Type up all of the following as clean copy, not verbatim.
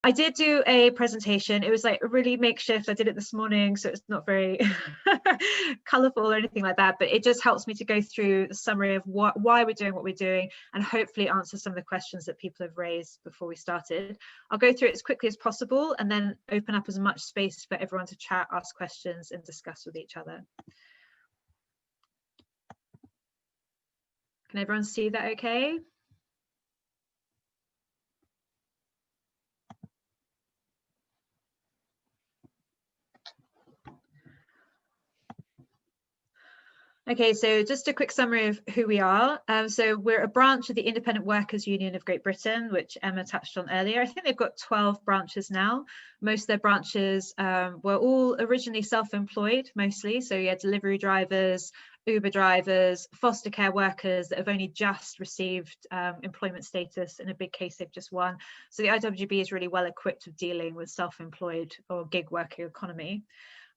I did do a presentation. It was like really makeshift. I did it this morning, so it's not very colorful or anything like that, but it just helps me to go through the summary of why we're doing what we're doing, and hopefully answer some of the questions that people have raised before we started. I'll go through it as quickly as possible and then open up as much space for everyone to chat, ask questions, and discuss with each other. Can everyone see that okay? Okay, so just a quick summary of who we are. So we're a branch of the Independent Workers Union of Great Britain, which Emma touched on earlier. I think they've got 12 branches now. Most of their branches were all originally self-employed, mostly. So you had delivery drivers, Uber drivers, foster care workers that have only just received employment status. In a big case, they've just won. So the IWGB is really well equipped with dealing with self-employed or gig working economy.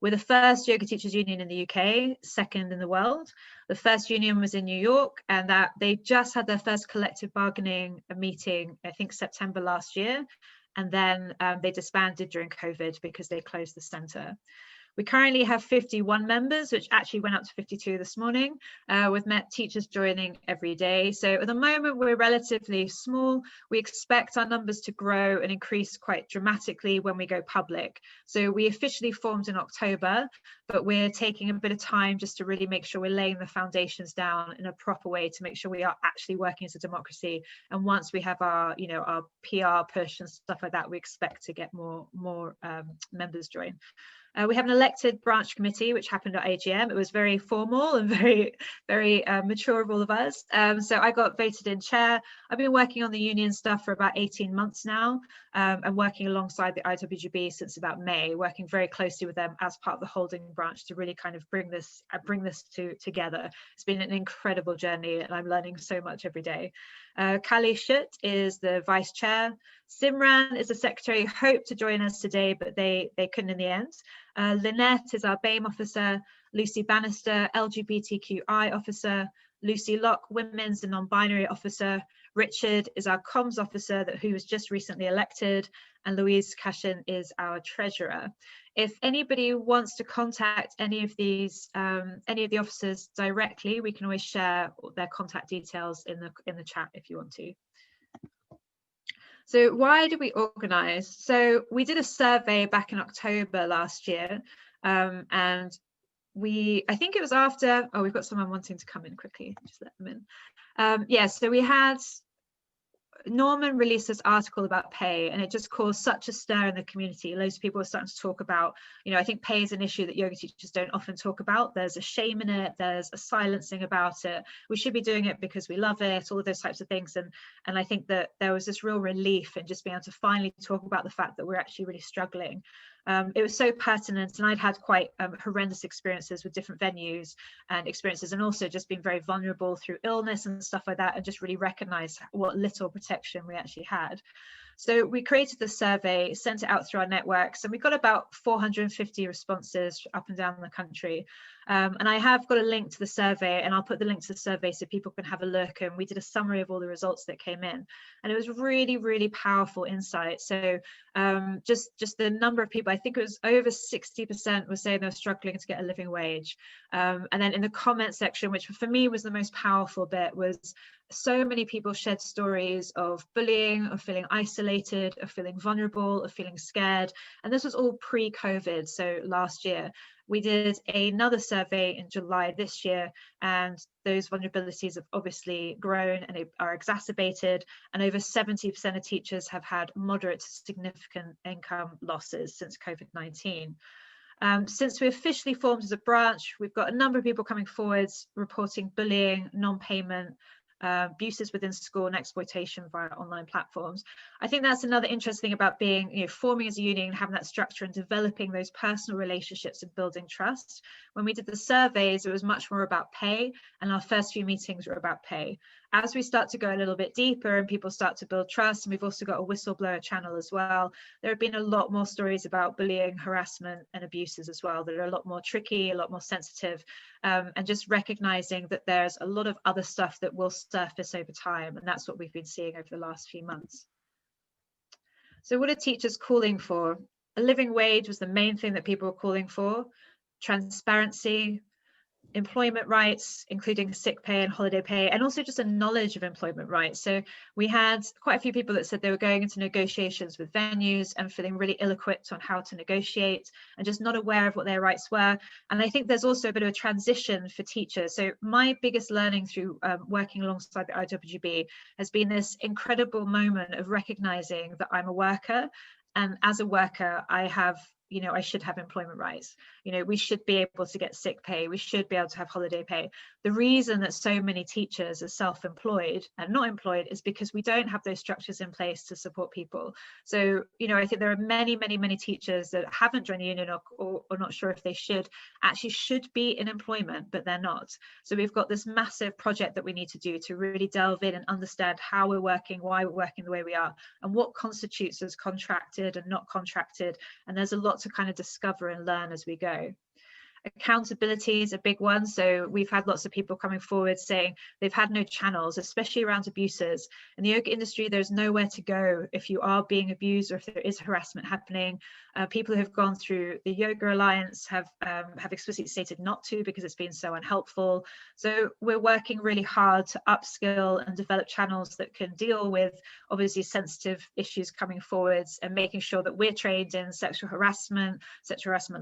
We're the first yoga teachers union in the UK, second in the world. The first union was in New York, and that they just had their first collective bargaining meeting, I think September last year. And then they disbanded during COVID because they closed the centre. We currently have 51 members, which actually went up to 52 this morning, with teachers joining every day. So at the moment, we're relatively small. We expect our numbers to grow and increase quite dramatically when we go public. So we officially formed in October, but we're taking a bit of time just to really make sure we're laying the foundations down in a proper way to make sure we are actually working as a democracy. And once we have our, our PR push and stuff like that, we expect to get more members join. We have an elected branch committee, which happened at AGM. It was very formal and very mature of all of us. So I got voted in chair. I've been working on the union stuff for about 18 months now, and working alongside the IWGB since about May, working very closely with them as part of the holding branch to really kind of bring this together. It's been an incredible journey, and I'm learning so much every day. Kali Schutt is the vice chair. Simran is the secretary, hoped to join us today, but they couldn't in the end. Lynette is our BAME officer. Lucy Bannister, LGBTQI officer. Lucy Locke, women's and non-binary officer. Richard is our comms officer who was just recently elected. And Louise Cashin is our treasurer. If anybody wants to contact any of the officers directly, we can always share their contact details in the chat if you want to. So why did we organise? So we did a survey back in October last year, and I think it was after, we've got someone wanting to come in quickly, just let them in. So we had Norman released this article about pay, and it just caused such a stir in the community. Loads of people are starting to talk about, I think pay is an issue that yoga teachers don't often talk about. There's a shame in it, there's a silencing about it. We should be doing it because we love it, all of those types of things. And I think that there was this real relief in just being able to finally talk about the fact that we're actually really struggling. It was so pertinent, and I'd had quite horrendous experiences with different venues and experiences, and also just being very vulnerable through illness and stuff like that, and just really recognize what little protection we actually had. So we created the survey, sent it out through our networks, and we got about 450 responses up and down the country. And I have got a link to the survey, and I'll put the link to the survey so people can have a look. And we did a summary of all the results that came in, and it was really, really powerful insight. So just the number of people, I think it was over 60% were saying they were struggling to get a living wage. And then in the comment section, which for me was the most powerful bit, was so many people shared stories of bullying, of feeling isolated, of feeling vulnerable, of feeling scared. And this was all pre-COVID, so last year. We did another survey in July this year, and those vulnerabilities have obviously grown and are exacerbated, and over 70% of teachers have had moderate to significant income losses since COVID-19. Since we officially formed as a branch, we've got a number of people coming forwards reporting bullying, non-payment, abuses within school, and exploitation via online platforms. I think that's another interesting thing about being, forming as a union, having that structure and developing those personal relationships and building trust. When we did the surveys, it was much more about pay, and our first few meetings were about pay. As we start to go a little bit deeper and people start to build trust, and we've also got a whistleblower channel as well, there have been a lot more stories about bullying, harassment, and abuses as well that are a lot more tricky, a lot more sensitive, and just recognizing that there's a lot of other stuff that will surface over time, and that's what we've been seeing over the last few months. So what are teachers calling for? A living wage was the main thing that people were calling for. Transparency, employment rights, including sick pay and holiday pay, and also just a knowledge of employment rights. So we had quite a few people that said they were going into negotiations with venues and feeling really ill-equipped on how to negotiate and just not aware of what their rights were. And I think there's also a bit of a transition for teachers. So my biggest learning through working alongside the IWGB has been this incredible moment of recognizing that I'm a worker, and as a worker, I should have employment rights. We should be able to get sick pay. We should be able to have holiday pay. The reason that so many teachers are self-employed and not employed is because we don't have those structures in place to support people. So, I think there are many, many, many teachers that haven't joined the union or not sure if they should be in employment, but they're not. So we've got this massive project that we need to do to really delve in and understand how we're working, why we're working the way we are, and what constitutes as contracted and not contracted. And there's a lot to kind of discover and learn as we go. Accountability is a big one. So we've had lots of people coming forward saying they've had no channels, especially around abuses. In the yoga industry, there's nowhere to go if you are being abused or if there is harassment happening. People who have gone through the Yoga Alliance have explicitly stated not to because it's been so unhelpful. So we're working really hard to upskill and develop channels that can deal with obviously sensitive issues coming forwards, and making sure that we're trained in sexual harassment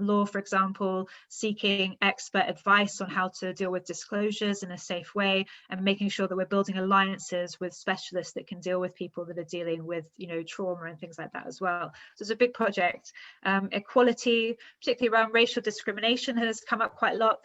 law, for example, seeking expert advice on how to deal with disclosures in a safe way, and making sure that we're building alliances with specialists that can deal with people that are dealing with trauma and things like that as well. So it's a big project. Equality, particularly around racial discrimination, has come up quite a lot.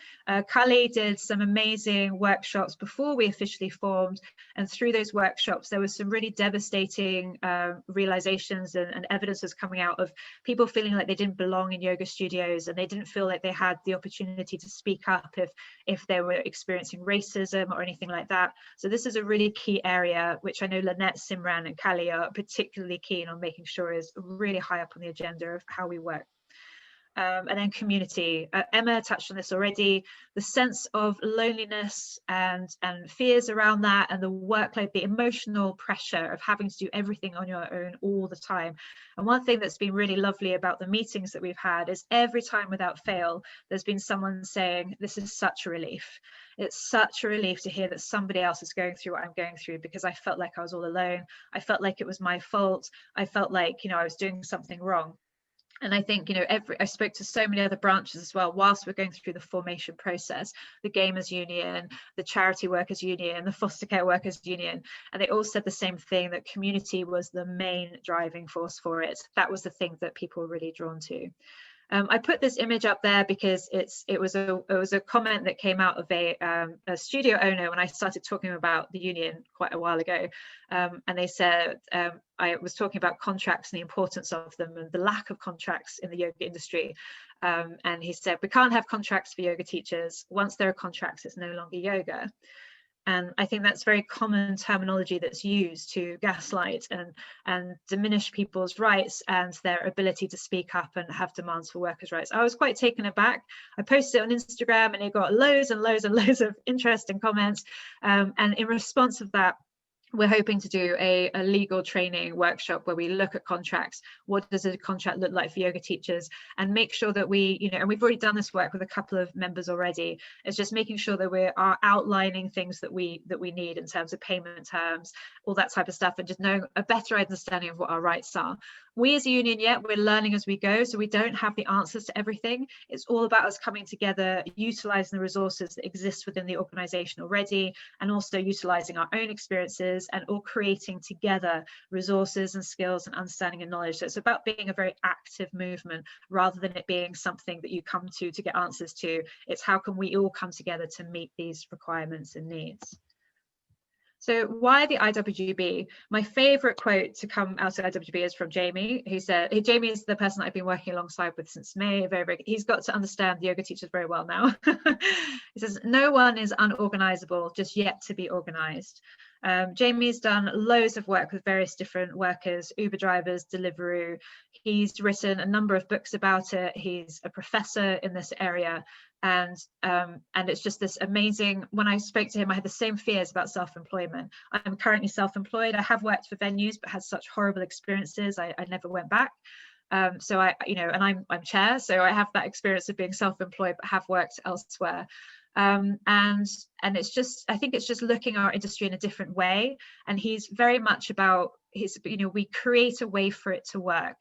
Kali did some amazing workshops before we officially formed, and through those workshops there was some really devastating realizations and evidence was coming out of people feeling like they didn't belong in yoga studios, and they didn't feel like they had the opportunity to speak up if they were experiencing racism or anything like that. So this is a really key area, which I know Lynette, Simran and Kali are particularly keen on making sure is really high up on the agenda of how we work. And then community. Emma touched on this already, the sense of loneliness and fears around that, and the workload, the emotional pressure of having to do everything on your own all the time. And one thing that's been really lovely about the meetings that we've had is every time without fail, there's been someone saying, this is such a relief. It's such a relief to hear that somebody else is going through what I'm going through, because I felt like I was all alone. I felt like it was my fault. I felt like, I was doing something wrong. And I think, I spoke to so many other branches as well, whilst we're going through the formation process, the Gamers Union, the Charity Workers Union, the Foster Care Workers Union, and they all said the same thing, that community was the main driving force for it. That was the thing that people were really drawn to. I put this image up there because it was a comment that came out of a studio owner when I started talking about the union quite a while ago, and they said I was talking about contracts and the importance of them and the lack of contracts in the yoga industry, and he said we can't have contracts for yoga teachers. Once there are contracts, it's no longer yoga. And I think that's very common terminology that's used to gaslight and diminish people's rights and their ability to speak up and have demands for workers' rights. I was quite taken aback. I posted it on Instagram and it got loads and loads and loads of interesting comments. And in response to that, we're hoping to do a legal training workshop where we look at contracts. What does a contract look like for yoga teachers, and make sure that we, and we've already done this work with a couple of members already. It's just making sure that we are outlining things that we need in terms of payment terms, all that type of stuff, and just knowing a better understanding of what our rights are. We as a union, we're learning as we go, so we don't have the answers to everything. It's all about us coming together, utilising the resources that exist within the organisation already, and also utilising our own experiences and all creating together resources and skills and understanding and knowledge. So it's about being a very active movement rather than it being something that you come to get answers to. It's how can we all come together to meet these requirements and needs. So why the IWGB? My favourite quote to come out of IWGB is from Jamie, who said, Jamie is the person that I've been working alongside with since May, he's got to understand the yoga teachers very well now. He says, no one is unorganisable, just yet to be organised. Jamie's done loads of work with various different workers, Uber drivers, Deliveroo. He's written a number of books about it. He's a professor in this area. And it's just this amazing. When I spoke to him, I had the same fears about self-employment. I'm currently self-employed. I have worked for venues, but had such horrible experiences. I never went back. So I, and I'm chair, so I have that experience of being self-employed, but have worked elsewhere. And it's just, I think it's just looking at our industry in a different way. And he's very much about we create a way for it to work.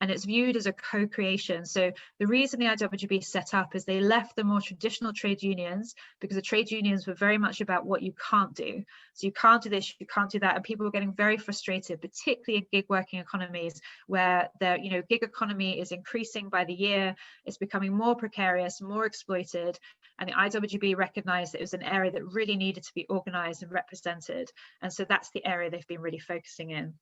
And it's viewed as a co-creation. So the reason the IWGB set up is they left the more traditional trade unions, because the trade unions were very much about what you can't do. So you can't do this, you can't do that. And people were getting very frustrated, particularly in gig working economies, where the gig economy is increasing by the year. It's becoming more precarious, more exploited. And the IWGB recognized that it was an area that really needed to be organized and represented. And so that's the area they've been really focusing in.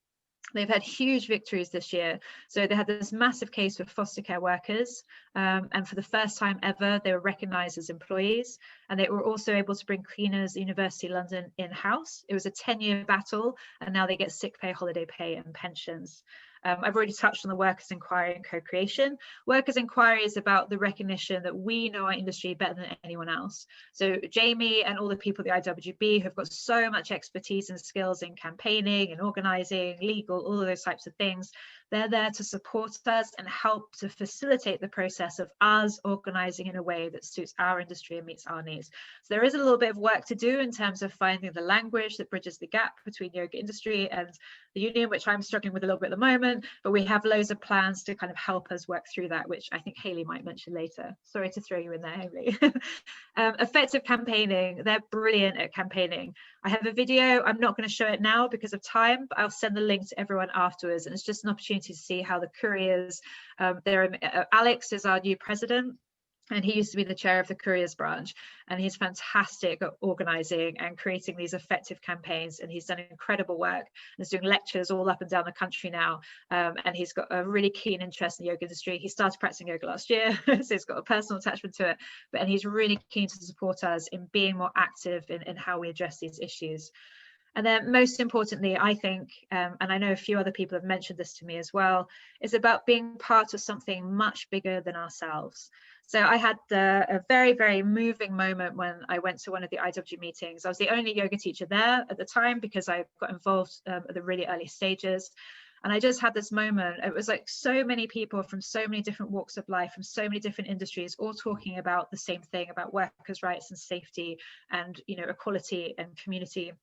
They've had huge victories this year. So they had this massive case with foster care workers, and for the first time ever, they were recognised as employees, and they were also able to bring cleaners at University of London in-house. It was a 10-year battle, and now they get sick pay, holiday pay and pensions. I've already touched on the workers' inquiry and co-creation. Workers' inquiry is about the recognition that we know our industry better than anyone else. So Jamie and all the people at the IWGB have got so much expertise and skills in campaigning and organising, legal, all of those types of things. They're there to support us and help to facilitate the process of us organising in a way that suits our industry and meets our needs. So there is a little bit of work to do in terms of finding the language that bridges the gap between yoga industry and the union, which I'm struggling with a little bit at the moment, but we have loads of plans to kind of help us work through that, which I think Hayley might mention later. Sorry to throw you in there, Hayley. Effective campaigning, they're brilliant at campaigning. I have a video, I'm not going to show it now because of time, but I'll send the link to everyone afterwards, and it's just an opportunity to see how the couriers, Alex is our new president, and he used to be the chair of the couriers branch, and he's fantastic at organising and creating these effective campaigns, and he's done incredible work and is doing lectures all up and down the country now, and he's got a really keen interest in the yoga industry. He started practicing yoga last year, so he's got a personal attachment to it, and he's really keen to support us in being more active in how we address these issues. And then most importantly, I think, and I know a few other people have mentioned this to me as well, is about being part of something much bigger than ourselves. So I had a very, very moving moment when I went to one of the IWG meetings. I was the only yoga teacher there at the time because I got involved at the really early stages. And I just had this moment. It was like so many people from so many different walks of life, from so many different industries, all talking about the same thing, about workers' rights and safety and, equality and community.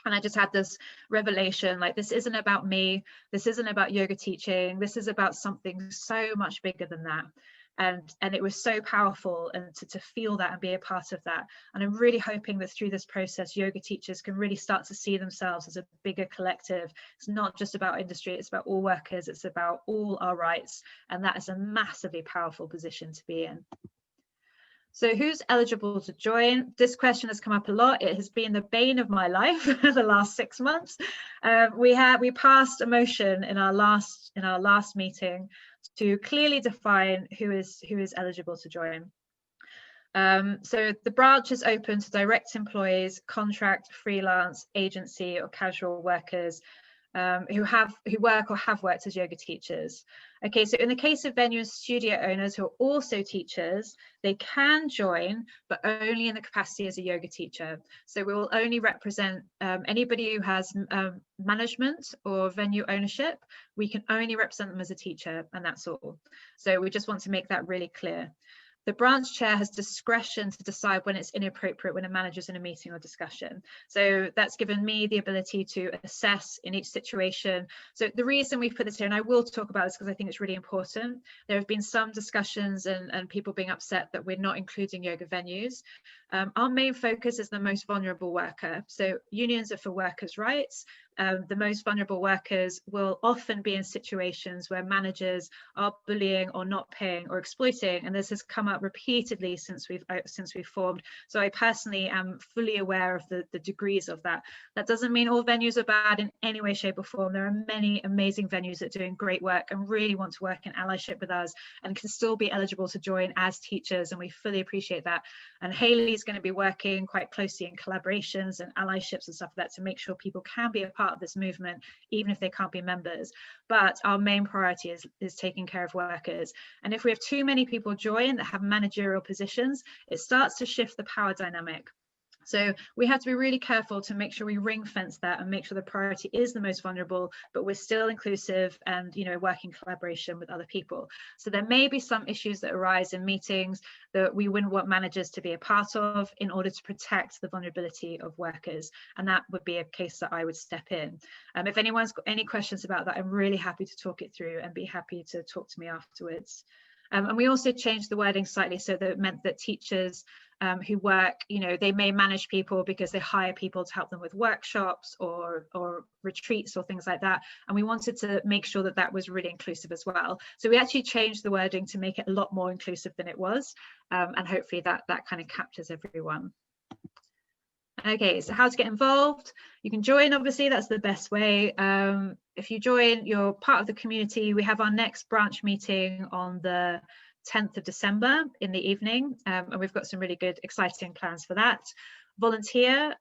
And I just had this revelation, like, this isn't about me, this isn't about yoga teaching, this is about something so much bigger than that. And it was so powerful, and to feel that and be a part of that. And I'm really hoping that through this process, yoga teachers can really start to see themselves as a bigger collective. It's not just about industry, it's about all workers, it's about all our rights. And that is a massively powerful position to be in. So who's eligible to join? This question has come up a lot. It has been the bane of my life for the last 6 months. We passed a motion in our last meeting to clearly define who is eligible to join. So the branch is open to direct employees, contract, freelance, agency, or casual workers who work or have worked as yoga teachers. Okay, so in the case of venue and studio owners who are also teachers, they can join, but only in the capacity as a yoga teacher. So we will only represent anybody who has management or venue ownership. We can only represent them as a teacher, and that's all. So we just want to make that really clear. The branch chair has discretion to decide when it's inappropriate when a manager's in a meeting or discussion. So that's given me the ability to assess in each situation. So the reason we've put this here, and I will talk about this because I think it's really important, there have been some discussions and people being upset that we're not including yoga venues. Our main focus is the most vulnerable worker. So unions are for workers' rights. The most vulnerable workers will often be in situations where managers are bullying or not paying or exploiting, and this has come up repeatedly since we've formed. So I personally am fully aware of the degrees of that. That doesn't mean all venues are bad in any way, shape or form. There are many amazing venues that are doing great work and really want to work in allyship with us and can still be eligible to join as teachers, and we fully appreciate that. And Hayley is going to be working quite closely in collaborations and allyships and stuff like that to make sure people can be a part part of this movement, even if they can't be members. But our main priority is taking care of workers. And if we have too many people join that have managerial positions, it starts to shift the power dynamic. So we have to be really careful to make sure we ring fence that and make sure the priority is the most vulnerable, but we're still inclusive and, you know, work in collaboration with other people. So there may be some issues that arise in meetings that we wouldn't want managers to be a part of in order to protect the vulnerability of workers. And that would be a case that I would step in. If anyone's got any questions about that, I'm really happy to talk it through and be happy to talk to me afterwards. And we also changed the wording slightly so that it meant that teachers who work, you know, they may manage people because they hire people to help them with workshops or retreats or things like that. And we wanted to make sure that that was really inclusive as well. So we actually changed the wording to make it a lot more inclusive than it was. And hopefully that kind of captures everyone. Okay, so how to get involved? You can join, obviously, that's the best way. If you join, you're part of the community. We have our next branch meeting on the 10th of December in the evening, and we've got some really good, exciting plans for that. Volunteer,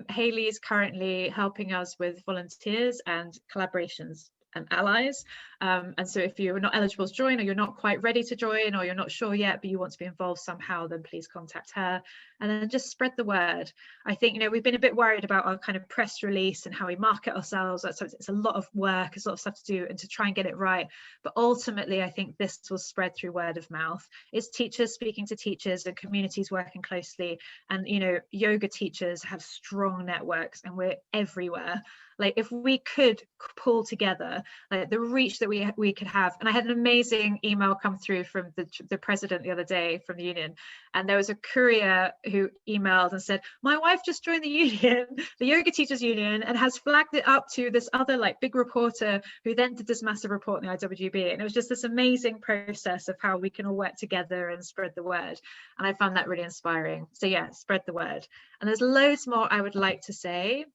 Hayley is currently helping us with volunteers and collaborations and allies. And so if you're not eligible to join, or you're not quite ready to join, or you're not sure yet, but you want to be involved somehow, then please contact her. And then just spread the word. I think, you know, we've been a bit worried about our kind of press release and how we market ourselves. So it's a lot of work, it's a lot of stuff to do and to try and get it right. But ultimately, I think this will spread through word of mouth. It's teachers speaking to teachers and communities working closely. And, you know, yoga teachers have strong networks and we're everywhere. Like if we could pull together like the reach that we could have. And I had an amazing email come through from the president the other day from the union, and there was a courier who emailed and said, my wife just joined the union, the yoga teachers union, and has flagged it up to this other like big reporter who then did this massive report in the IWGB. And it was just this amazing process of how we can all work together and spread the word. And I found that really inspiring. So yeah, spread the word. And there's loads more I would like to say,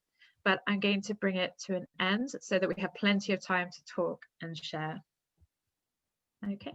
but I'm going to bring it to an end so that we have plenty of time to talk and share. Okay.